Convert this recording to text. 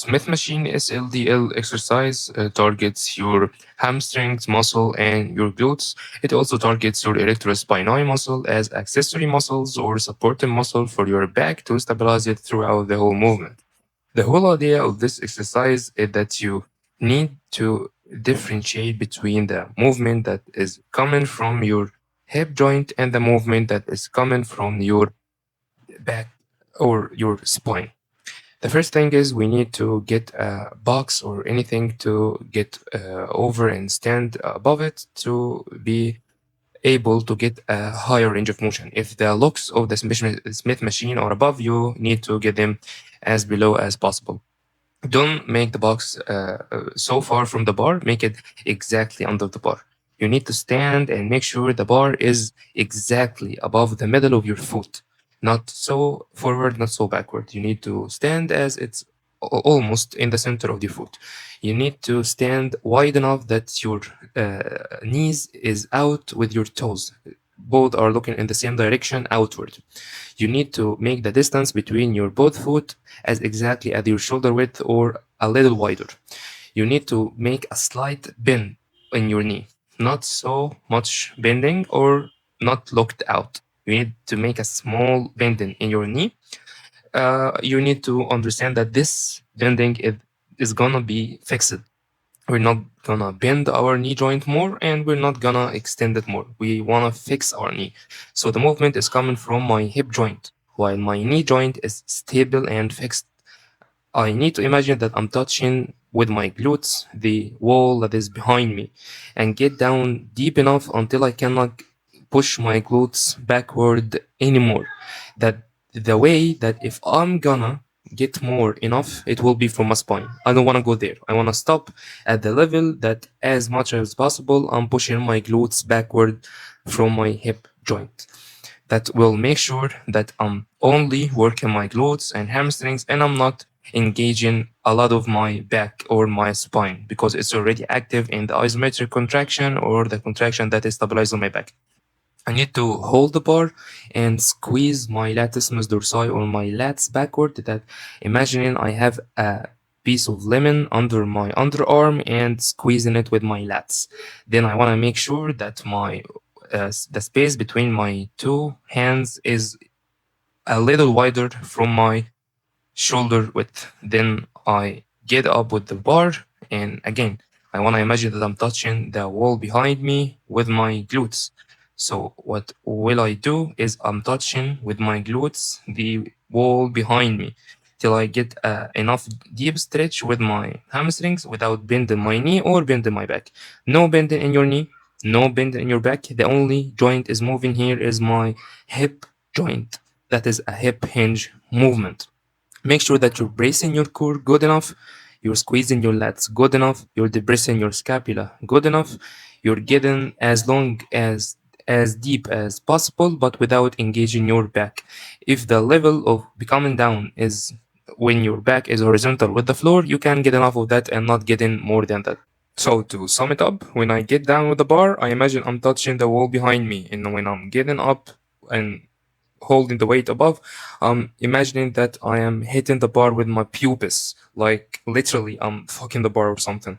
Smith machine SLDL exercise targets your hamstrings muscle and your glutes. It also targets your erectospinae muscle as accessory muscles or supporting muscle for your back to stabilize it throughout the whole movement. The whole idea of this exercise is that you need to differentiate between the movement that is coming from your hip joint and the movement that is coming from your back or your spine. The first thing is we need to get a box or anything to get over and stand above it to be able to get a higher range of motion. If the locks of the Smith machine are above, you need to get them as below as possible. Don't make the box so far from the bar, make it exactly under the bar. You need to stand and make sure the bar is exactly above the middle of your foot, not so forward, not so backward. You need to stand as it's almost in the center of the foot. You need to stand wide enough that your knees is out with your toes. Both are looking in the same direction outward. You need to make the distance between your both foot as exactly at your shoulder width or a little wider. You need to make a slight bend in your knee, not so much bending or not locked out. You need to make a small bending in your knee. You need to understand that this bending is gonna be fixed. We're not gonna bend our knee joint more and we're not gonna extend it more. We wanna fix our knee. So the movement is coming from my hip joint while my knee joint is stable and fixed. I need to imagine that I'm touching with my glutes the wall that is behind me and get down deep enough until I cannot push my glutes backward anymore. That the way that if I'm gonna get more enough, it will be from my spine. I don't want to go there. I want to stop at the level that as much as possible I'm pushing my glutes backward from my hip joint. That will make sure that I'm only working my glutes and hamstrings and I'm not engaging a lot of my back or my spine because it's already active in the isometric contraction or the contraction that is stabilized on my back. I need to hold the bar and squeeze my latissimus dorsi or my lats backward. That imagining I have a piece of lemon under my underarm and squeezing it with my lats. Then I want to make sure that my the space between my two hands is a little wider from my shoulder width. Then I get up with the bar, and again, I want to imagine that I'm touching the wall behind me with my glutes. So what will I do is I'm touching with my glutes the wall behind me till I get enough deep stretch with my hamstrings without bending my knee or bending my back. No bending in your knee, no bending in your back. The only joint is moving here is my hip joint. That is a hip hinge movement. Make sure that you're bracing your core good enough, you're squeezing your lats good enough, you're depressing your scapula good enough, you're getting as long as deep as possible, but without engaging your back. If the level of becoming down is when your back is horizontal with the floor, you can get enough of that and not getting more than that. So to sum it up, when I get down with the bar, I imagine I'm touching the wall behind me, and when I'm getting up and holding the weight above, I'm imagining that I am hitting the bar with my pubis, like literally I'm fucking the bar or something.